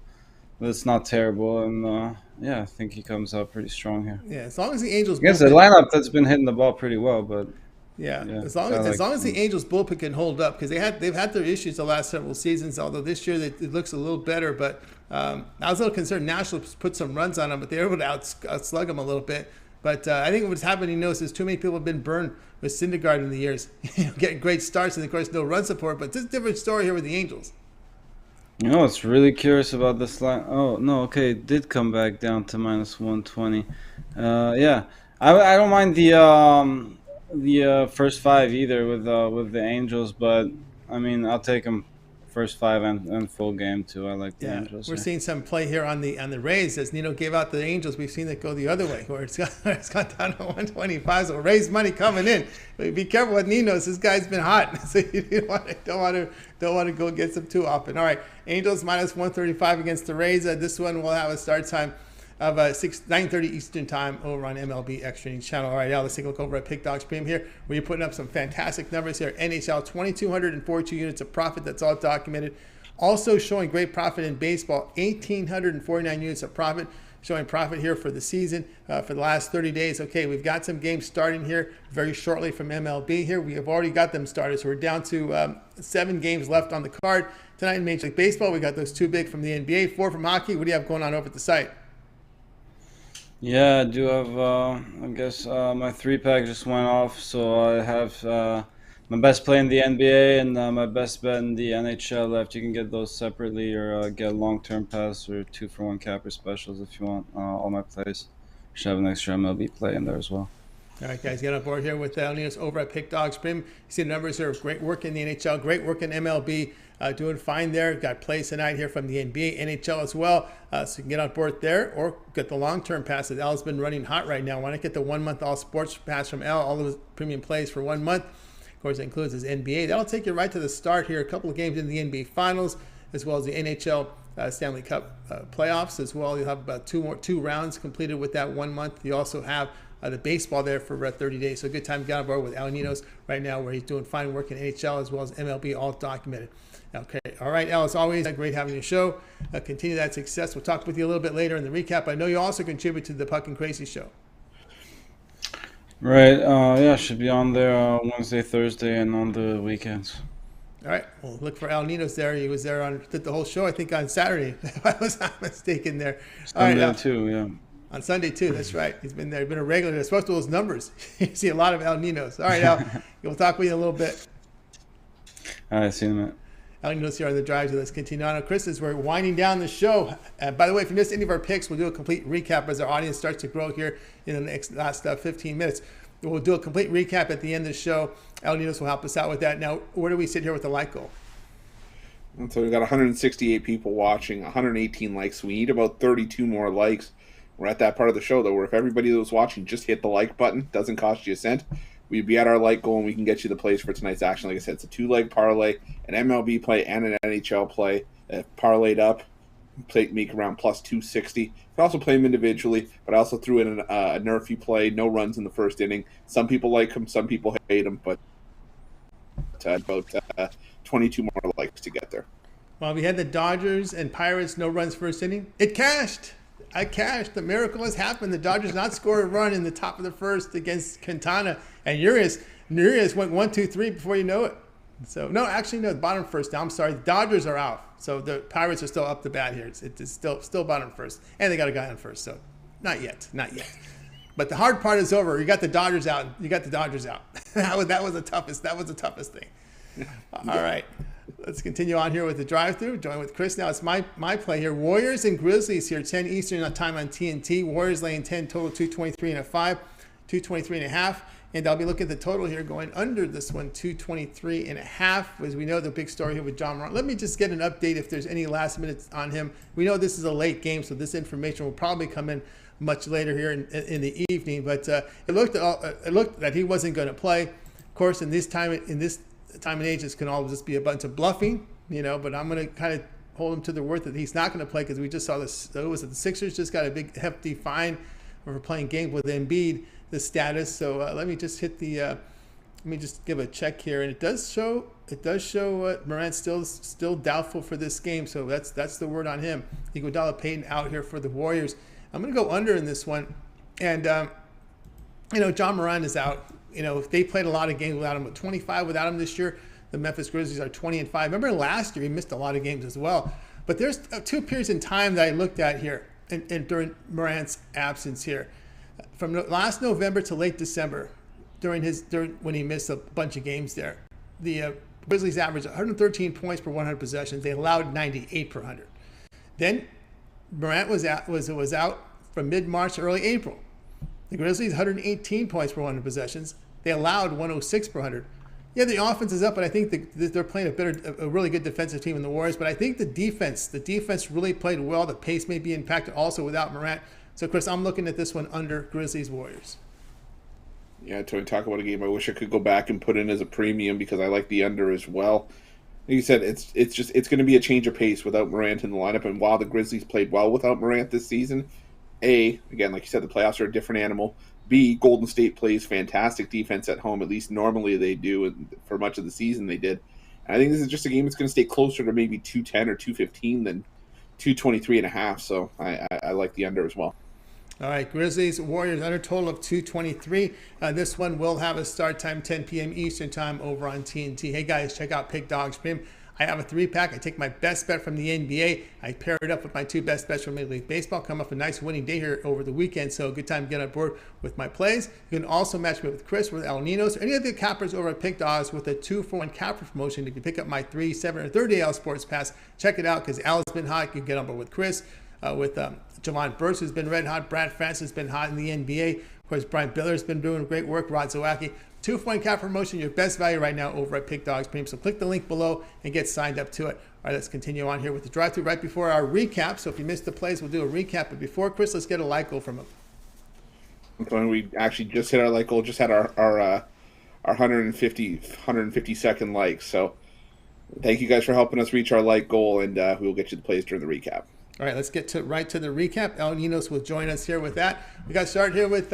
that's not terrible. And I think he comes out pretty strong here. Yeah, as long as the Angels against a lineup that's been hitting the ball pretty well, but as long as the Angels bullpen can hold up, because they've had their issues the last several seasons. Although this year it looks a little better, but I was a little concerned. Nationals put some runs on them, but they were able to outslug them a little bit. But I think what's happening, is too many people have been burned with Syndergaard in the years, getting great starts and of course no run support. But this is a different story here with the Angels. It's really curious about this line. Oh no, okay, it did come back down to -120. I don't mind the first 5 either with the Angels, but I mean, I'll take them first 5 and full game too. I like the Angels. We're seeing some play here on the Rays as Nino gave out the Angels. We've seen it go the other way, where it's gone down to 125. So Rays money coming in. But be careful with Ninos. This guy's been hot, so you don't want to go against him too often. All right, Angels -135 against the Rays. This one will have a start time of 9:30 Eastern time over on MLB Extra Innings channel. All right, now let's take a look over at Pick Dogs Premium here, where you're putting up some fantastic numbers here. NHL, 2,242 units of profit. That's all documented. Also showing great profit in baseball, 1,849 units of profit. Showing profit here for the season, for the last 30 days. Okay, we've got some games starting here very shortly from MLB here. We have already got them started, so we're down to 7 games left on the card. Tonight in Major League Baseball, we got those 2 big from the NBA, 4 from hockey. What do you have going on over at the site? Yeah, I do have, I guess my 3-pack just went off, so I have my best play in the NBA and my best bet in the NHL left. You can get those separately, or get a long-term pass or 2-for-1 capper specials if you want. All my plays should have an extra MLB play in there as well. All right, guys, get on board here with Ninos over at Pick Dogs Premium. You see the numbers here. Great work in the NHL, great work in MLB. Doing fine there. Got plays tonight here from the NBA, NHL as well. So you can get on board there or get the long-term pass that Al's been running hot right now. Why not get the 1-month all sports pass from Al, all of his premium plays for 1 month. Of course, it includes his NBA. That'll take you right to the start here. A couple of games in the NBA Finals, as well as the NHL Stanley Cup playoffs as well. You'll have about 2 rounds completed with that 1 month. You also have the baseball there for 30 days. So a good time to get on board with Al Ninos right now, where he's doing fine work in NHL as well as MLB, all documented. Okay. All right, Al, as always, great having your show. Continue that success. We'll talk with you a little bit later in the recap. I know you also contribute to the Puck and Crazy show. Right. Should be on there Wednesday, Thursday, and on the weekends. All right. Well, look for Al Ninos there. He was there did the whole show, I think, on Saturday, if I was not mistaken there. Sunday all right, too, yeah. On Sunday, too. That's right. He's been there. He's been a regular. They're supposed to those numbers. You see a lot of Al Ninos. All right, Al. We'll talk with you in a little bit. All right. See you in a minute. Al Ninos here on the drive. So let's continue on. Chris, as we're winding down the show. By the way, if you missed any of our picks, we'll do a complete recap as our audience starts to grow here in the last 15 minutes. We'll do a complete recap at the end of the show. Al Ninos will help us out with that. Now, where do we sit here with the like goal? So we've got 168 people watching, 118 likes. We need about 32 more likes. We're at that part of the show, though, where if everybody that was watching just hit the like button, doesn't cost you a cent, we'd be at our like goal and we can get you the plays for tonight's action. Like I said, it's a 2-leg parlay, an MLB play, and an NHL play. Parlayed up, make around plus 260. You can also play them individually, but I also threw in a Nerfy play, no runs in the first inning. Some people like them, some people hate them, but about 22 more likes to get there. Well, we had the Dodgers and Pirates, no runs first inning. It cashed. I cashed. The miracle has happened. The Dodgers not score a run in the top of the first against Quintana. And Urias went 1-2-3 before you know it. So, no, actually, no, bottom first now. I'm sorry. The Dodgers are out. So the Pirates are still up the bat here. It's still bottom first. And they got a guy on first. So, not yet. But the hard part is over. You got the Dodgers out. That was the toughest thing. All right. Let's continue on here with the drive-thru. Join with Chris. Now it's my play here. Warriors and Grizzlies here, 10 Eastern time on TNT. Warriors laying 10, total 223.5, 223.5. And I'll be looking at the total here going under this one, 223.5. As we know, the big story here with John Morant. Let me just get an update if there's any last minutes on him. We know this is a late game, so this information will probably come in much later here in the evening. But it looked that he wasn't going to play. Of course, in this time and age, this can all just be a bunch of bluffing, but I'm going to kind of hold him to the word that he's not going to play, because we just saw this. The Sixers just got a big hefty fine for playing games with Embiid, the status. So let me just hit the. Let me just give a check here, and it does show Morant's still doubtful for this game. So that's the word on him. Iguodala Payton out here for the Warriors. I'm going to go under in this one, and John Morant is out. They played a lot of games without him, 25 without him this year. The Memphis Grizzlies are 20-5. Remember last year, he missed a lot of games as well. But there's two periods in time that I looked at here and during Morant's absence here. From last November to late December, during when he missed a bunch of games there, the Grizzlies averaged 113 points per 100 possessions. They allowed 98 per 100. Then Morant was out from mid-March to early April. The Grizzlies 118 points per 100 possessions. They allowed 106 per 100. Yeah, the offense is up, but I think they're playing a really good defensive team in the Warriors. But I think the defense really played well. The pace may be impacted also without Morant. So, Chris, I'm looking at this one under Grizzlies Warriors. Yeah, Tony, talk about a game I wish I could go back and put in as a premium, because I like the under as well. Like you said, it's going to be a change of pace without Morant in the lineup. And while the Grizzlies played well without Morant this season, again, like you said, the playoffs are a different animal. B, Golden State plays fantastic defense at home. At least normally they do, and for much of the season they did. And I think this is just a game that's going to stay closer to maybe 210 or 215 than 223.5. So I like the under as well. All right, Grizzlies, Warriors, under total of 223. This one will have a start time 10 p.m. Eastern time over on TNT. Hey, guys, check out Pick Dogs Premium. I have a 3-pack. I take my best bet from the NBA. I pair it up with my 2 best bets from Major League Baseball. Come off a nice winning day here over the weekend, so a good time to get on board with my plays. You can also match me with Chris, with El Ninos, or any of the cappers over at Pick Dogs with a 2-for-1 capper promotion. You can pick up my 3, 7, or 30 Al Sports Pass. Check it out, because Al's been hot. You can get on board with Chris, with Jovan Burts, who's been red hot. Brad Francis has been hot in the NBA. Of course, Brian Bitler's been doing great work. Rod Zawacky. 2-for-1 cap promotion, your best value right now over at Pick Dogs Premium. So click the link below and get signed up to it. All right, let's continue on here with the drive-thru right before our recap. So if you missed the plays, we'll do a recap. But before, Chris, let's get a like goal from him. We actually just hit our like goal, just had our 150 second like. So thank you guys for helping us reach our like goal, and we will get you the plays during the recap. All right, let's get right to the recap. El Ninos will join us here with that. We got started here with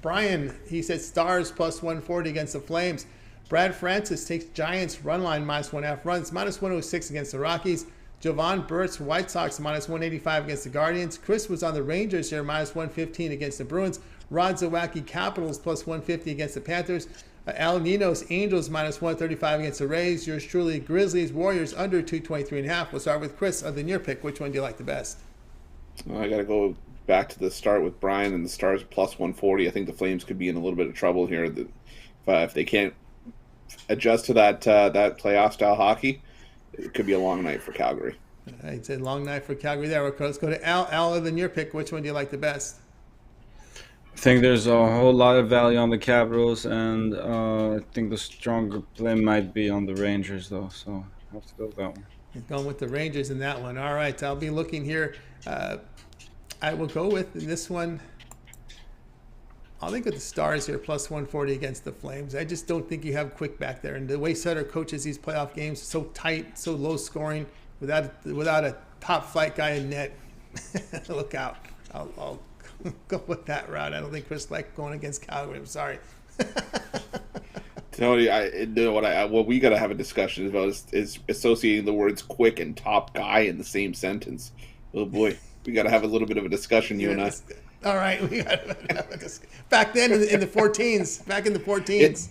Brian. He said Stars plus 140 against the Flames. Brad Francis takes Giants run line minus 1.5 runs, minus 106 against the Rockies. Jovan Burts, White Sox minus 185 against the Guardians. Chris was on the Rangers here, minus 115 against the Bruins. Rod Zawacky, Capitals plus 150 against the Panthers. Al Ninos, Angels minus 135 against the Rays. Yours truly, Grizzlies, Warriors under 223.5. We'll start with Chris of the near pick. Which one do you like the best? I got to go back to the start with Brian, and the Stars plus 140. I think the Flames could be in a little bit of trouble here. If they can't adjust to that playoff style hockey, it could be a long night for Calgary. I'd say long night for Calgary there. Let's go to Al. Al of the near pick. Which one do you like the best? I think there's a whole lot of value on the Capitals, and I think the stronger play might be on the Rangers, though. So I have to go with that one. You're going with the Rangers in that one. All right, I'll be looking here. I will go with this one. I'll think with the Stars here, plus 140 against the Flames. I just don't think you have quick back there. And the way Sutter coaches these playoff games, so tight, so low scoring, without a top flight guy in net. Look out. I'll go with that route. I don't think Chris liked going against Calgary. I'm sorry. Tony, what we got to have a discussion about is associating the words "quick" and "top guy" in the same sentence. Oh boy, we got to have a little bit of a discussion, you and I. All right, we got back then in the 14s. Back in the 14s.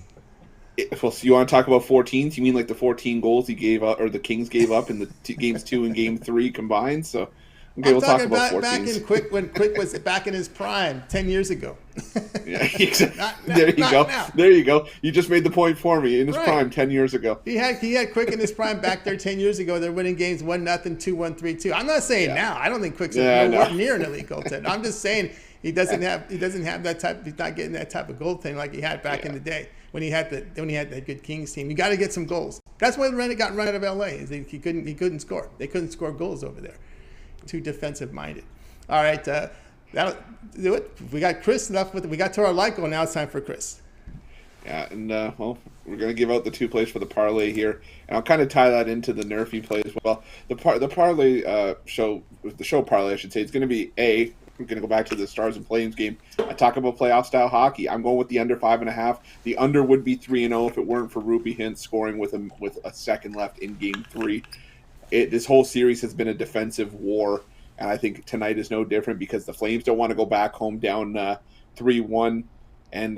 Well, so you want to talk about 14s? You mean like the 14 goals he gave up, or the Kings gave up in the games 2 and game 3 combined? So, okay, we'll talk about 14s. Back in Quick, when Quick was back in his prime 10 years ago. Yeah, exactly. There you go. Now. There you go. You just made the point for me. In his prime 10 years ago. He had Quick in his prime back there 10 years ago. They're winning games 1-0, 2-1, 3-2. I'm not saying now. I don't think Quick's nowhere near an elite goaltender. I'm just saying he doesn't have that type. He's not getting that type of goaltending like he had back in the day when he had that good Kings team. You got to get some goals. That's why he got run out of LA. Is he couldn't score. They couldn't score goals over there. Too defensive minded. All right. That'll do it. We got Chris enough with it. We got to our light goal. Now it's time for Chris. Yeah, and we're going to give out the 2 plays for the parlay here, and I'll kind of tie that into the Nerfy play as well. The parlay show parlay, I should say, it's going to be we're going to go back to the Stars and Flames game. I talk about playoff style hockey. I'm going with the under 5.5. The under would be 3-0 if it weren't for Rupee Hintz scoring with a second left in game 3. This whole series has been a defensive war. And I think tonight is no different because the Flames don't want to go back home down 3-1, and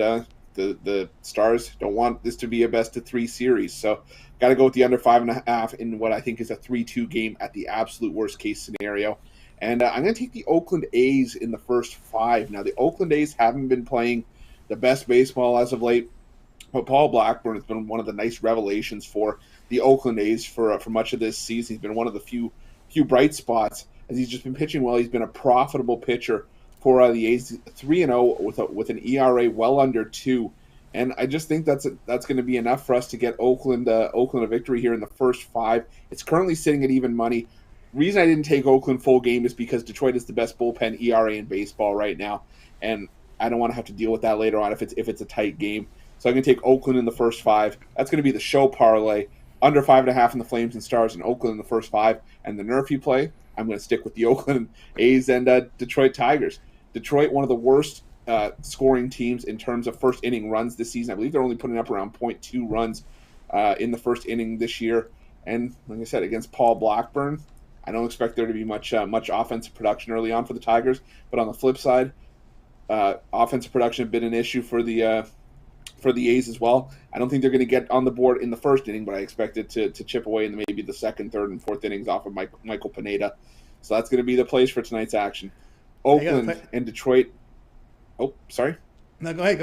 the Stars don't want this to be a best-of-3 series. So got to go with the under 5.5 in what I think is a 3-2 game at the absolute worst-case scenario. And I'm going to take the Oakland A's in the first 5. Now, the Oakland A's haven't been playing the best baseball as of late, but Paul Blackburn has been one of the nice revelations for the Oakland A's for much of this season. He's been one of the few bright spots. As he's just been pitching well. He's been a profitable pitcher for the A's, 3-0 with an ERA well under 2, and I just think that's going to be enough for us to get Oakland a victory here in the first 5. It's currently sitting at even money. Reason I didn't take Oakland full game is because Detroit is the best bullpen ERA in baseball right now, and I don't want to have to deal with that later on if it's a tight game. So I'm going to take Oakland in the first 5. That's going to be the show parlay. Under 5.5 in the Flames and Stars, and Oakland in the first 5, and the Nerfy play. I'm going to stick with the Oakland A's and Detroit Tigers. Detroit, one of the worst scoring teams in terms of first inning runs this season. I believe they're only putting up around 0.2 runs in the first inning this year. And like I said, against Paul Blackburn, I don't expect there to be much offensive production early on for the Tigers. But on the flip side, offensive production has been an issue for the A's as well. I don't think they're going to get on the board in the first inning, but I expect it to chip away in maybe the second, third, and fourth innings off of Michael Pineda. So that's going to be the plays for tonight's action. Oakland and Detroit. Oh, sorry. No, go ahead.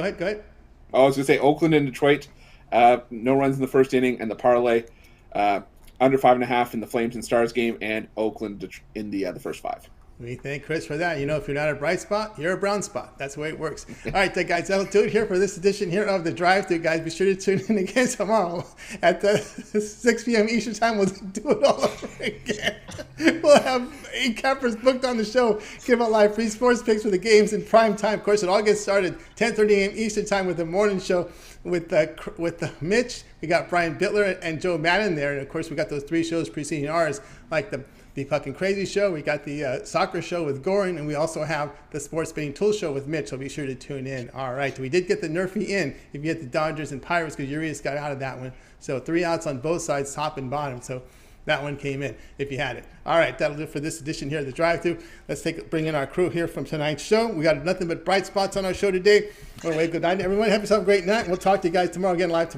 I was going to say Oakland and Detroit, no runs in the first inning, and the parlay, under 5.5 in the Flames and Stars game, and Oakland in the first 5. We thank Chris for that. If you're not a bright spot, you're a brown spot. That's the way it works. All right, guys, that'll do it here for this edition here of The Drive-Thru. Guys, be sure to tune in again tomorrow at 6 p.m. Eastern Time. We'll do it all over again. We'll have Handicappers booked on the show, give out live free sports picks for the games in prime time. Of course, it all gets started 10:30 a.m. Eastern Time with the morning show with Mitch. We got Brian Bitler and Joe Madden there. And, of course, we got those 3 shows preceding ours, like the fucking crazy show. We got the soccer show with Goran, and we also have the sports betting tool show with Mitch. So be sure to tune in. All right, we did get the Nerfy in if you get the Dodgers and Pirates because Urias got out of that one. So 3 outs on both sides, top and bottom. So that one came in if you had it. All right, that'll do it for this edition here of The Drive-Thru. Let's bring in our crew here from tonight's show. We got nothing but bright spots on our show today. Anyway, good night, everyone. Have yourself a great night. We'll talk to you guys tomorrow again live tomorrow.